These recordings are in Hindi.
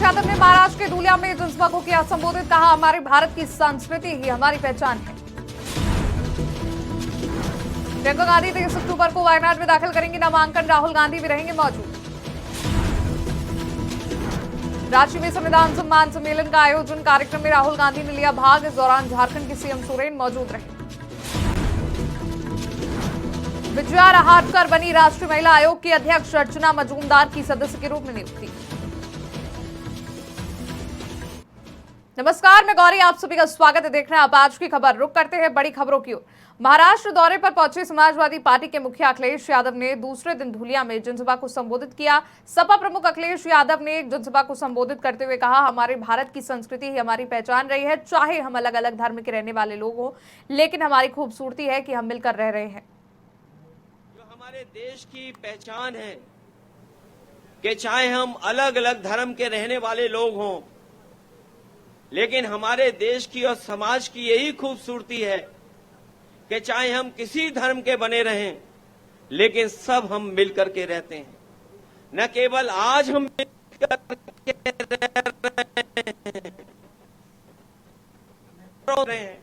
यादव ने महाराष्ट्र के धुलिया में जनसभा को किया संबोधित, कहा हमारे भारत की संस्कृति ही हमारी पहचान है। प्रियंका गांधी 23 अक्टूबर को वायनाड में दाखिल करेंगी नामांकन, राहुल गांधी भी रहेंगे मौजूद। रांची में संविधान सम्मान सम्मेलन का आयोजन, कार्यक्रम में राहुल गांधी ने लिया भाग। इस दौरान झारखंड के सीएम सोरेन मौजूद रहे। विजया रहाटकर बनी राष्ट्रीय महिला आयोग की अध्यक्ष, अर्चना मजूमदार की सदस्य के रूप में नियुक्ति। नमस्कार, मैं गौरी, आप सभी का स्वागत है। देख रहे हैं आप आज की खबर। रुक करते हैं बड़ी खबरों की ओर। महाराष्ट्र दौरे पर पहुंचे समाजवादी पार्टी के मुखिया अखिलेश यादव ने दूसरे दिन धुलिया में जनसभा को संबोधित किया। सपा प्रमुख अखिलेश यादव ने एक जनसभा को संबोधित करते हुए कहा, हमारे भारत की संस्कृति ही हमारी पहचान रही है। चाहे हम अलग अलग धर्म के रहने वाले लोग हों, लेकिन हमारी खूबसूरती है कि हम मिलकर रह रहे हैं। जो हमारे देश की पहचान है कि चाहे हम अलग अलग धर्म के रहने वाले लोग हों, लेकिन हमारे देश की और समाज की यही खूबसूरती है कि चाहे हम किसी धर्म के बने रहें, लेकिन सब हम मिलकर के रहते हैं। न केवल आज हम मिलकर के रह रहे हैं,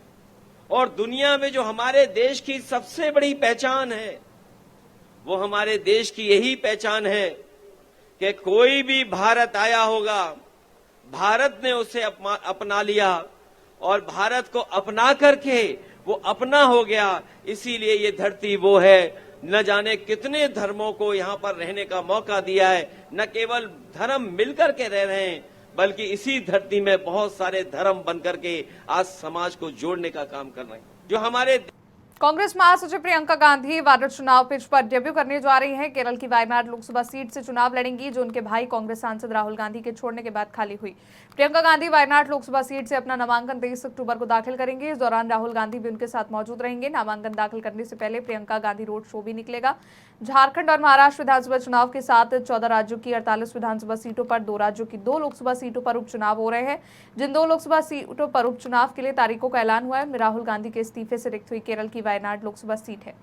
और दुनिया में जो हमारे देश की सबसे बड़ी पहचान है, वो हमारे देश की यही पहचान है कि कोई भी भारत आया होगा, भारत ने उसे अपना लिया और भारत को अपना करके वो अपना हो गया। इसीलिए ये धरती वो है, न जाने कितने धर्मों को यहाँ पर रहने का मौका दिया है। न केवल धर्म मिलकर के रह रहे हैं, बल्कि इसी धरती में बहुत सारे धर्म बनकर के आज समाज को जोड़ने का काम कर रहे हैं। जो हमारे कांग्रेस महासचिव प्रियंका गांधी वायनाड चुनाव पिच पर डेब्यू करने जा रही हैं। केरल की वायनाड लोकसभा सीट से चुनाव लड़ेंगी, जो उनके भाई कांग्रेस सांसद राहुल गांधी के छोड़ने के बाद खाली हुई। प्रियंका गांधी वायनाड लोकसभा सीट से अपना नामांकन 23 अक्टूबर को दाखिल करेंगे। इस दौरान राहुल गांधी भी उनके साथ मौजूद रहेंगे। नामांकन दाखिल करने से पहले प्रियंका गांधी रोड शो भी निकलेगा। झारखंड और महाराष्ट्र विधानसभा चुनाव के साथ 14 राज्यों की 48 विधानसभा सीटों पर 2 राज्यों की 2 लोकसभा सीटों पर उपचुनाव हो रहे हैं। जिन 2 लोकसभा सीटों पर उपचुनाव के लिए तारीखों का ऐलान हुआ है, राहुल गांधी के इस्तीफे से रिक्त हुई केरल की वायनाड लोकसभा सीट है।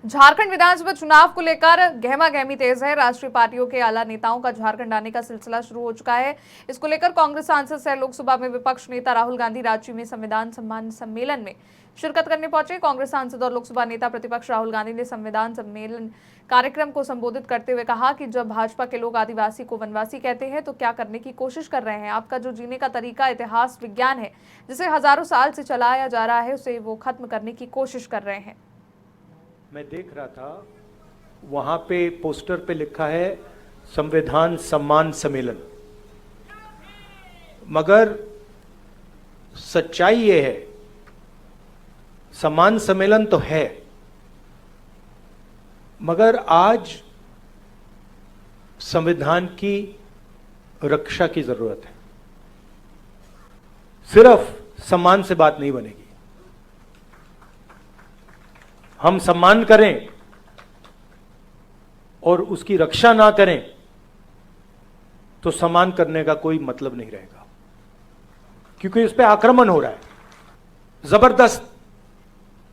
झारखंड विधानसभा चुनाव को लेकर गहमागहमी तेज है। राष्ट्रीय पार्टियों के आला नेताओं का झारखंड आने का सिलसिला शुरू हो चुका है। इसको लेकर कांग्रेस सांसद सह लोकसभा में विपक्ष नेता राहुल गांधी रांची में संविधान सम्मान सम्मेलन में शिरकत करने पहुंचे। कांग्रेस सांसद और लोकसभा नेता प्रतिपक्ष राहुल गांधी ने संविधान सम्मेलन कार्यक्रम को संबोधित करते हुए कहा कि जब भाजपा के लोग आदिवासी को वनवासी कहते हैं तो क्या करने की कोशिश कर रहे हैं। आपका जो जीने का तरीका इतिहास विज्ञान है, जिसे हजारों साल से चलाया जा रहा है, उसे वो खत्म करने की कोशिश कर रहे हैं। मैं देख रहा था, वहां पे पोस्टर पे लिखा है संविधान सम्मान सम्मेलन, मगर सच्चाई ये है, सम्मान सम्मेलन तो है, मगर आज संविधान की रक्षा की जरूरत है। सिर्फ सम्मान से बात नहीं बनेगी। हम सम्मान करें और उसकी रक्षा ना करें तो सम्मान करने का कोई मतलब नहीं रहेगा, क्योंकि इस पे आक्रमण हो रहा है, जबरदस्त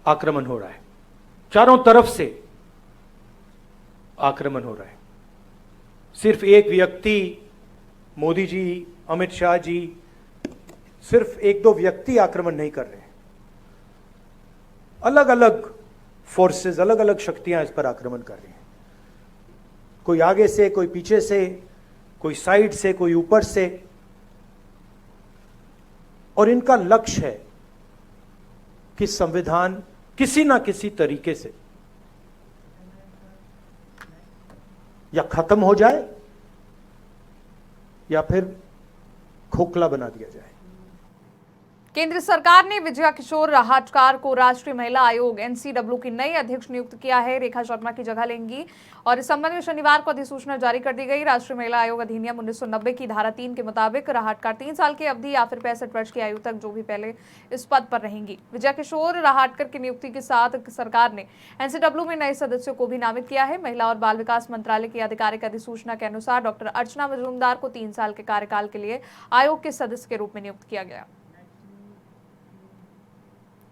आक्रमण हो रहा है, चारों तरफ से आक्रमण हो रहा है। सिर्फ एक व्यक्ति, मोदी जी, अमित शाह जी, सिर्फ 1-2 व्यक्ति आक्रमण नहीं कर रहे हैं, अलग अलग फोर्सेस, अलग अलग शक्तियां इस पर आक्रमण कर रही हैं। कोई आगे से, कोई पीछे से, कोई साइड से, कोई ऊपर से, और इनका लक्ष्य है कि संविधान किसी ना किसी तरीके से या खत्म हो जाए या फिर खोखला बना दिया जाए। केंद्र सरकार ने विजया किशोर रहाटकर को राष्ट्रीय महिला आयोग एनसीडब्ल्यू की नई अध्यक्ष नियुक्त किया है। रेखा शर्मा की जगह लेंगी और इस संबंध में शनिवार को अधिसूचना जारी कर दी गई। राष्ट्रीय महिला आयोग अधिनियम 1990 की धारा 3 के मुताबिक रहाटकर 3 साल की अवधि या फिर 65 वर्ष की आयु तक जो भी पहले इस पद पर रहेंगी। विजया किशोर रहाटकर की नियुक्ति के साथ सरकार ने एनसीडब्ल्यू में नए सदस्यों को भी नामित किया है। महिला और बाल विकास मंत्रालय की आधिकारिक अधिसूचना के अनुसार डॉक्टर अर्चना मजूमदार को 3 साल के कार्यकाल के लिए आयोग के सदस्य के रूप में नियुक्त किया गया।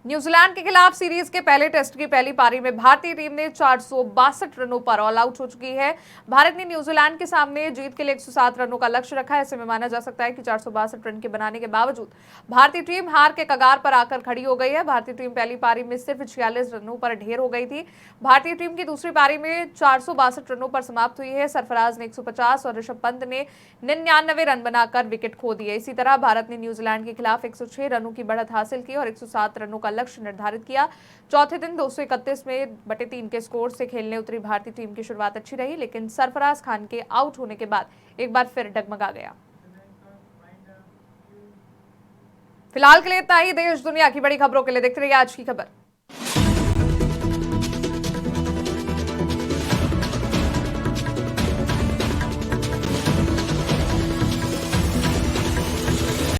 न्यूजीलैंड के खिलाफ सीरीज के पहले टेस्ट की पहली पारी में भारतीय टीम ने 462 रनों पर ऑल आउट हो चुकी है। भारत ने न्यूजीलैंड के सामने जीत के लिए 107 रनों का लक्ष्य रखा है। ऐसे में माना जा सकता है कि 462 रन के बनाने के बावजूद भारतीय टीम हार के कगार पर आकर खड़ी हो गई है। भारतीय टीम पहली पारी में सिर्फ 46 रनों पर ढेर हो गई थी। भारतीय टीम की दूसरी पारी में 462 रनों पर समाप्त हुई है। सरफराज ने 150 और ऋषभ पंत ने 99 रन बनाकर विकेट खो दिए। इसी तरह भारत ने न्यूजीलैंड के खिलाफ 106 रनों की बढ़त हासिल की और 107 रनों का लक्ष्य निर्धारित किया। चौथे दिन 231 में बटे 3 के स्कोर से खेलने उतरी भारतीय टीम की शुरुआत अच्छी रही, लेकिन सरफराज खान के आउट होने के बाद एक बार फिर डगमगा गया। फिलहाल के लिए इतना ही। देश दुनिया की बड़ी खबरों के लिए देखते रहिए आज की खबर।